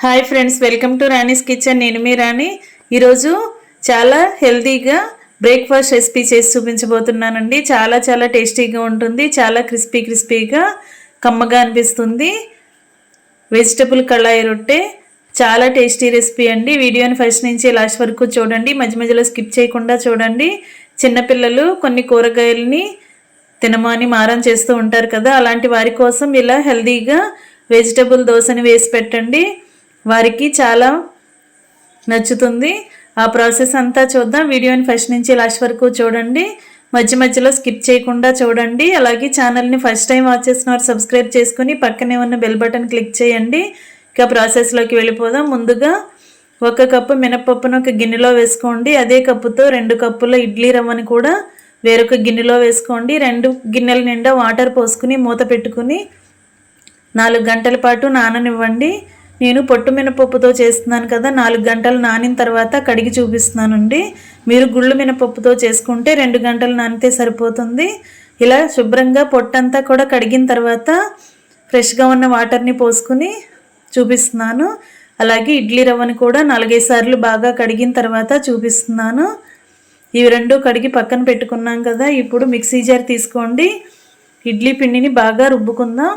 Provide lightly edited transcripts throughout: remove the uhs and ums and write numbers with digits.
Hi friends, welcome to Rani's kitchen. నేను మీ రాణి. ఈరోజు చాలా హెల్తీగా బ్రేక్ఫాస్ట్ రెసిపీ చేసి చూపించబోతున్నానండి. చాలా చాలా టేస్టీగా ఉంటుంది. చాలా క్రిస్పీగా కమ్మగా అనిపిస్తుంది. వెజిటబుల్ కళాయి రొట్టె చాలా టేస్టీ రెసిపీ అండి. వీడియోని ఫస్ట్ నుంచి లాస్ట్ వరకు చూడండి. మధ్య మధ్యలో స్కిప్ చేయకుండా చూడండి. చిన్నపిల్లలు కొన్ని కూరగాయలని తినమని మారం చేస్తూ ఉంటారు కదా, అలాంటి వారి కోసం ఇలా హెల్తీగా వెజిటబుల్ దోశని వేసి పెట్టండి. వారికి చాలా నచ్చుతుంది. ఆ ప్రాసెస్ అంతా చూద్దాం. వీడియోని ఫస్ట్ నుంచి లాస్ట్ వరకు చూడండి. మధ్య మధ్యలో స్కిప్ చేయకుండా చూడండి. అలాగే ఛానల్ని ఫస్ట్ టైం వాచ్ చేసిన వారు సబ్స్క్రైబ్ చేసుకుని పక్కనే ఉన్న బెల్ బటన్ క్లిక్ చేయండి. ఇక ప్రాసెస్లోకి వెళ్ళిపోదాం. ముందుగా 1 కప్పు మినపప్పును ఒక గిన్నెలో వేసుకోండి. అదే కప్పుతో 2 కప్పుల ఇడ్లీ రవ్వని కూడా వేరొక గిన్నెలో వేసుకోండి. 2 గిన్నెల నిండా వాటర్ పోసుకుని మూత పెట్టుకుని 4 గంటల పాటు నాననివ్వండి. నేను పొట్టు మినపప్పుతో చేస్తున్నాను కదా, 4 గంటలు నానిన తర్వాత కడిగి చూపిస్తున్నానండి. మీరు గుళ్ళు మినపప్పుతో చేసుకుంటే 2 గంటలు నానితే సరిపోతుంది. ఇలా శుభ్రంగా పొట్టంతా కూడా కడిగిన తర్వాత ఫ్రెష్గా ఉన్న వాటర్ని పోసుకుని చూపిస్తున్నాను. అలాగే ఇడ్లీ రవ్వని కూడా 4-5 సార్లు బాగా కడిగిన తర్వాత చూపిస్తున్నాను. ఇవి 2 కడిగి పక్కన పెట్టుకున్నాం కదా. ఇప్పుడు మిక్సీ జార్ తీసుకోండి. ఇడ్లీ పిండిని బాగా రుబ్బుకుందాం.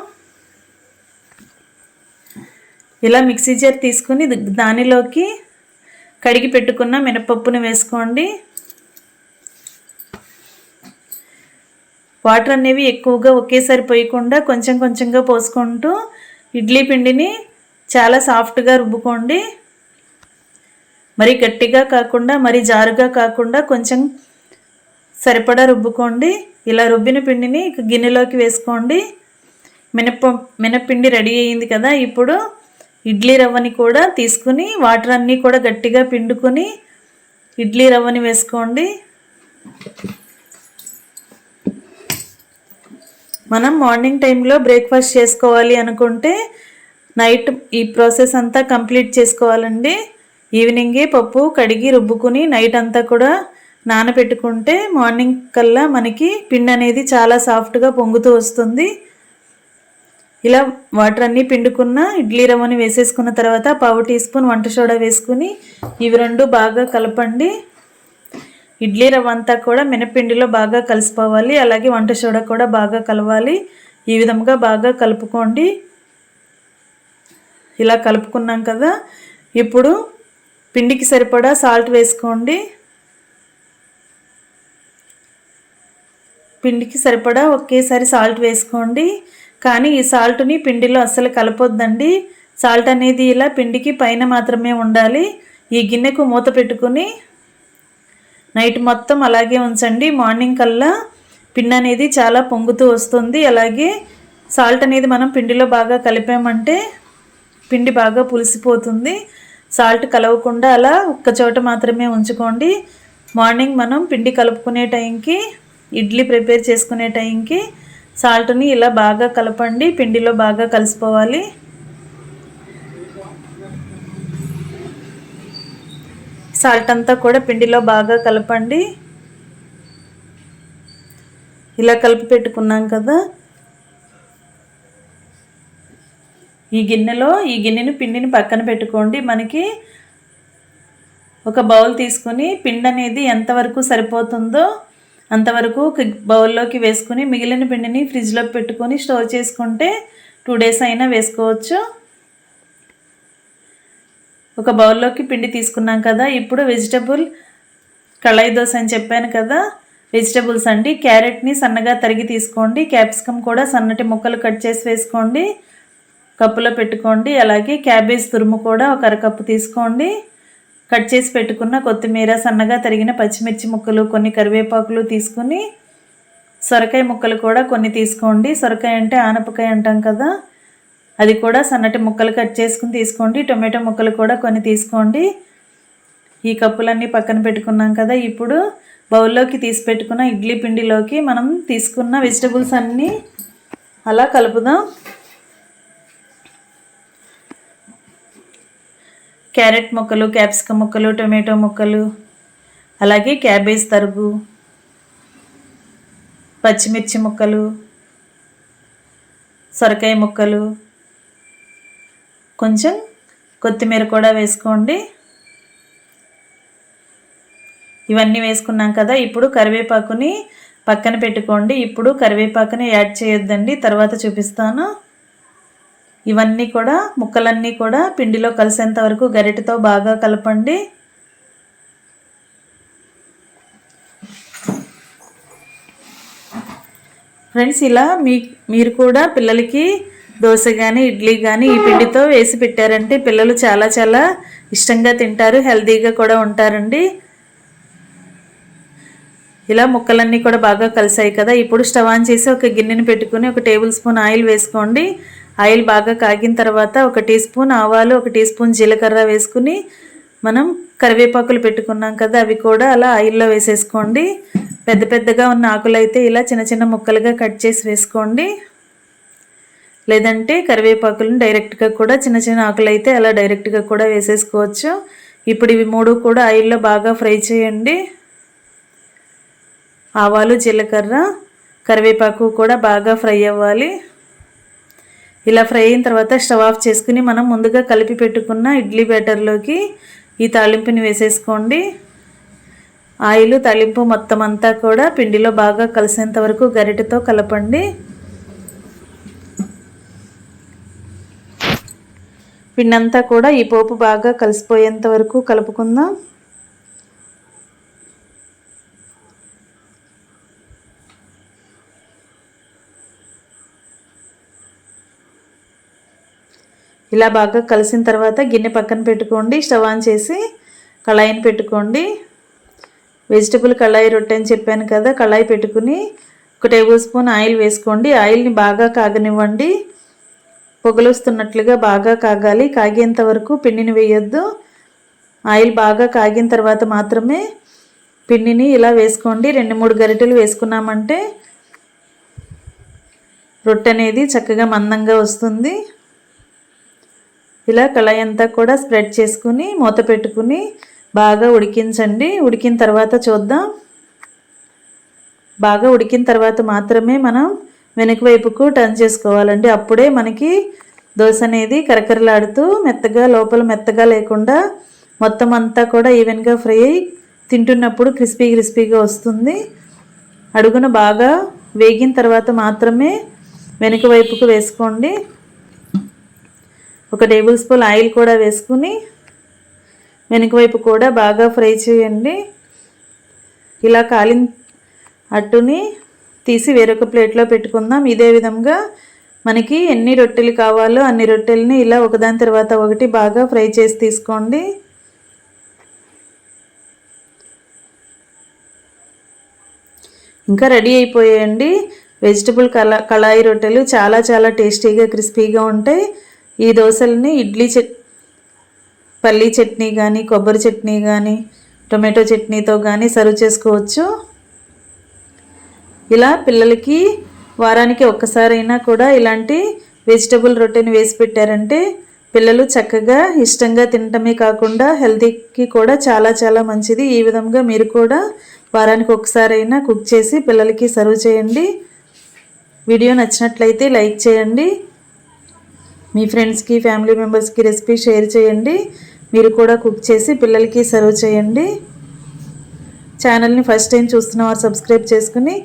ఇలా మిక్సీ జార్ తీసుకుని దానిలోకి కడిగి పెట్టుకున్న మినపప్పుని వేసుకోండి. వాటర్ అనేవి ఎక్కువగా ఒకేసారి పోయకుండా కొంచెం కొంచెంగా పోసుకుంటూ ఇడ్లీ పిండిని చాలా సాఫ్ట్గా రుబ్బుకోండి. మరి గట్టిగా కాకుండా మరి జారుగా కాకుండా కొంచెం సరిపడా రుబ్బుకోండి. ఇలా రుబ్బిన పిండిని గిన్నెలోకి వేసుకోండి. మినప్పిండి రెడీ అయ్యింది కదా. ఇప్పుడు ఇడ్లీ రవ్వని కూడా తీసుకుని వాటర్ అన్నీ కూడా గట్టిగా పిండుకొని ఇడ్లీ రవ్వని వేసుకోండి. మనం మార్నింగ్ టైంలో బ్రేక్ఫాస్ట్ చేసుకోవాలి అనుకుంటే నైట్ ఈ ప్రాసెస్ అంతా కంప్లీట్ చేసుకోవాలండి. ఈవినింగే పప్పు కడిగి రుబ్బుకుని నైట్ అంతా కూడా నానబెట్టుకుంటే మార్నింగ్ కల్లా మనకి పిండి అనేది చాలా సాఫ్ట్గా పొంగుతూ వస్తుంది. ఇలా వాటర్ అన్నీ పిండుకున్న ఇడ్లీ రవ్వని వేసేసుకున్న తర్వాత 1/2 టీ స్పూన్ వంట సోడా వేసుకుని ఇవి 2 బాగా కలపండి. ఇడ్లీ రవ్వ అంతా కూడా మినపిండిలో బాగా కలిసిపోవాలి. అలాగే వంట సోడా కూడా బాగా కలవాలి. ఈ విధంగా బాగా కలుపుకోండి. ఇలా కలుపుకున్నాం కదా. ఇప్పుడు పిండికి సరిపడా సాల్ట్ వేసుకోండి. పిండికి సరిపడా ఒకేసారి సాల్ట్ వేసుకోండి. కానీ ఈ సాల్ట్ని పిండిలో అస్సలు కలపొద్దండి. సాల్ట్ అనేది ఇలా పిండికి పైన మాత్రమే ఉండాలి. ఈ గిన్నెకు మూత పెట్టుకుని నైట్ మొత్తం అలాగే ఉంచండి. మార్నింగ్ కల్లా పిండి అనేది చాలా పొంగుతూ వస్తుంది. అలాగే సాల్ట్ అనేది మనం పిండిలో బాగా కలిపామంటే పిండి బాగా పులిసిపోతుంది. సాల్ట్ కలవకుండా అలా ఒక్క చోట మాత్రమే ఉంచుకోండి. మార్నింగ్ మనం పిండి కలుపుకునే టైంకి, ఇడ్లీ ప్రిపేర్ చేసుకునే టైంకి సాల్ట్ని ఇలా బాగా కలపండి. పిండిలో బాగా కలిసిపోవాలి. సాల్ట్ అంతా కూడా పిండిలో బాగా కలపండి. ఇలా కలిపి పెట్టుకున్నాం కదా. ఈ గిన్నెని పిండిని పక్కన పెట్టుకోండి. మనకి ఒక బౌల్ తీసుకుని పిండి అనేది ఎంతవరకు సరిపోతుందో అంతవరకు బౌల్లోకి వేసుకుని మిగిలిన పిండిని ఫ్రిడ్జ్లోకి పెట్టుకొని స్టోర్ చేసుకుంటే 2 డేస్ అయినా వేసుకోవచ్చు. ఒక బౌల్లోకి పిండి తీసుకున్నాం కదా. ఇప్పుడు వెజిటబుల్ కళాయి దోశ అని చెప్పాను కదా. వెజిటబుల్స్ అండి. క్యారెట్ని సన్నగా తరిగి తీసుకోండి. క్యాప్సికమ్ కూడా సన్నటి ముక్కలు కట్ చేసి వేసుకోండి. కప్పులో పెట్టుకోండి. అలాగే క్యాబేజ్ తురుము కూడా 1 అరకప్పు తీసుకోండి. కట్ చేసి పెట్టుకున్న కొత్తిమీర, సన్నగా తరిగిన పచ్చిమిర్చి ముక్కలు, కొన్ని కరివేపాకులు తీసుకుని సొరకాయ ముక్కలు కూడా కొన్ని తీసుకోండి. సొరకాయ అంటే ఆనపకాయ అంటాం కదా, అది కూడా సన్నటి ముక్కలు కట్ చేసుకుని తీసుకోండి. టొమాటో ముక్కలు కూడా కొన్ని తీసుకోండి. ఈ కప్పులన్నీ పక్కన పెట్టుకున్నాం కదా. ఇప్పుడు బౌల్లోకి తీసి పెట్టుకున్న ఇడ్లీ పిండిలోకి మనం తీసుకున్న వెజిటబుల్స్ అన్నీ అలా కలుపుదాం. క్యారెట్ ముక్కలు, క్యాప్సికమ్ ముక్కలు, టొమాటో ముక్కలు, అలాగే క్యాబేజ్ తరుగు, పచ్చిమిర్చి ముక్కలు, సొరకాయ ముక్కలు, కొంచెం కొత్తిమీర కూడా వేసుకోండి. ఇవన్నీ వేసుకున్నాం కదా, ఇప్పుడు కరివేపాకుని పక్కన పెట్టుకోండి. ఇప్పుడు కరివేపాకుని యాడ్ చేయొద్దండి, తర్వాత చూపిస్తాను. ఇవన్నీ కూడా ముక్కలన్నీ కూడా పిండిలో కలిసేంత వరకు గరిటెతో బాగా కలపండి. ఫ్రెండ్స్, ఇలా మీరు కూడా పిల్లలకి దోశ కానీ ఇడ్లీ కానీ ఈ పిండితో వేసి పెట్టారంటే పిల్లలు చాలా చాలా ఇష్టంగా తింటారు, హెల్తీగా కూడా ఉంటారండి. ఇలా ముక్కలన్నీ కూడా బాగా కలిసాయి కదా, ఇప్పుడు స్టవ్ ఆన్ చేసి ఒక గిన్నెని పెట్టుకుని 1 టేబుల్ స్పూన్ ఆయిల్ వేసుకోండి. ఆయిల్ బాగా కాగిన తర్వాత 1 టీ స్పూన్ ఆవాలు, 1 టీ స్పూన్ జీలకర్ర వేసుకుని మనం కరివేపాకులు పెట్టుకున్నాం కదా, అవి కూడా అలా ఆయిల్లో వేసేసుకోండి. పెద్ద పెద్దగా ఉన్న ఆకులు అయితే ఇలా చిన్న చిన్న ముక్కలుగా కట్ చేసి వేసుకోండి. లేదంటే కరివేపాకులను డైరెక్ట్గా కూడా చిన్న చిన్న ఆకులు అయితే అలా డైరెక్ట్గా కూడా వేసేసుకోవచ్చు. ఇప్పుడు ఇవి 3 కూడా ఆయిల్లో బాగా ఫ్రై చేయండి. ఆవాలు, జీలకర్ర, కరివేపాకు కూడా బాగా ఫ్రై అవ్వాలి. ఇలా ఫ్రై అయిన తర్వాత స్టవ్ ఆఫ్ చేసుకుని మనం ముందుగా కలిపి పెట్టుకున్న ఇడ్లీ బ్యాటర్లోకి ఈ తాలింపుని వేసేసుకోండి. ఆయిల్ తాలింపు మొత్తం అంతా కూడా పిండిలో బాగా కలిసేంత వరకు గరిటెతో కలపండి. పిండి అంతా కూడా ఈ పోపు బాగా కలిసిపోయేంత వరకు కలుపుకుందాం. ఇలా బాగా కలిసిన తర్వాత గిన్నె పక్కన పెట్టుకోండి. స్టవ్ ఆన్ చేసి కళాయిని పెట్టుకోండి. వెజిటబుల్ కళాయి రొట్టె అని చెప్పాను కదా, కళాయి పెట్టుకుని 1 టేబుల్ స్పూన్ ఆయిల్ వేసుకోండి. ఆయిల్ని బాగా కాగనివ్వండి. పొగలు వస్తున్నట్లుగా బాగా కాగాలి. కాగేంత వరకు పిండిని వేయొద్దు. ఆయిల్ బాగా కాగిన తర్వాత మాత్రమే పిండిని ఇలా వేసుకోండి. 2-3 గరిటెలు వేసుకున్నామంటే రొట్టె అనేది చక్కగా మందంగా వస్తుంది. ఇలా కళాయి అంతా కూడా స్ప్రెడ్ చేసుకుని మూత పెట్టుకుని బాగా ఉడికించండి. ఉడికిన తర్వాత చూద్దాం. బాగా ఉడికిన తర్వాత మాత్రమే మనం వెనక వైపుకు టర్న్ చేసుకోవాలండి. అప్పుడే మనకి దోశ అనేది కరకరలాడుతూ మెత్తగా, లోపల మెత్తగా లేకుండా మొత్తం అంతా కూడా ఈవెన్గా ఫ్రై అయ్యి తింటున్నప్పుడు క్రిస్పీగా వస్తుంది. అడుగున బాగా వేగిన తర్వాత మాత్రమే వెనక వైపుకు వేసుకోండి. 1 టేబుల్ స్పూన్ ఆయిల్ కూడా వేసుకుని వెనక వైపు కూడా బాగా ఫ్రై చేయండి. ఇలా కాలిన అట్టుని తీసి వేరొక ప్లేట్లో పెట్టుకుందాం. ఇదే విధంగా మనకి ఎన్ని రొట్టెలు కావాలో అన్ని రొట్టెలని ఇలా ఒకదాని తర్వాత ఒకటి బాగా ఫ్రై చేసి తీసుకోండి. ఇంకా రెడీ అయిపోయాయండి వెజిటబుల్ కళాయి రొట్టెలు. చాలా చాలా టేస్టీగా క్రిస్పీగా ఉంటాయి. ఈ దోశలని పల్లీ చట్నీ కానీ, కొబ్బరి చట్నీ కానీ, టొమాటో చట్నీతో కానీ సర్వ్ చేసుకోవచ్చు. ఇలా పిల్లలకి వారానికి ఒక్కసారైనా కూడా ఇలాంటి వెజిటబుల్ రొట్టెని వేసి పెట్టారంటే పిల్లలు చక్కగా ఇష్టంగా తినటమే కాకుండా హెల్తీకి కూడా చాలా చాలా మంచిది. ఈ విధంగా మీరు కూడా వారానికి ఒక్కసారైనా కుక్ చేసి పిల్లలకి సర్వ్ చేయండి. వీడియో నచ్చినట్లయితే లైక్ చేయండి. మీ ఫ్రెండ్స్కి, ఫ్యామిలీ మెంబర్స్కి రెసిపీ షేర్ చేయండి. మీరు కూడా కుక్ చేసి పిల్లలకి సర్వ్ చేయండి. ఛానల్ని ఫస్ట్ టైం చూస్తున్నవారు సబ్స్క్రైబ్ చేసుకుని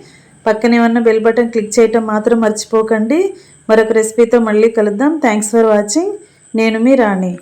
పక్కనే ఉన్న బెల్ బటన్ క్లిక్ చేయటం మాత్రం మర్చిపోకండి. మరొక రెసిపీతో మళ్ళీ కలుద్దాం. Thanks for watching. నేను మీ రాణి.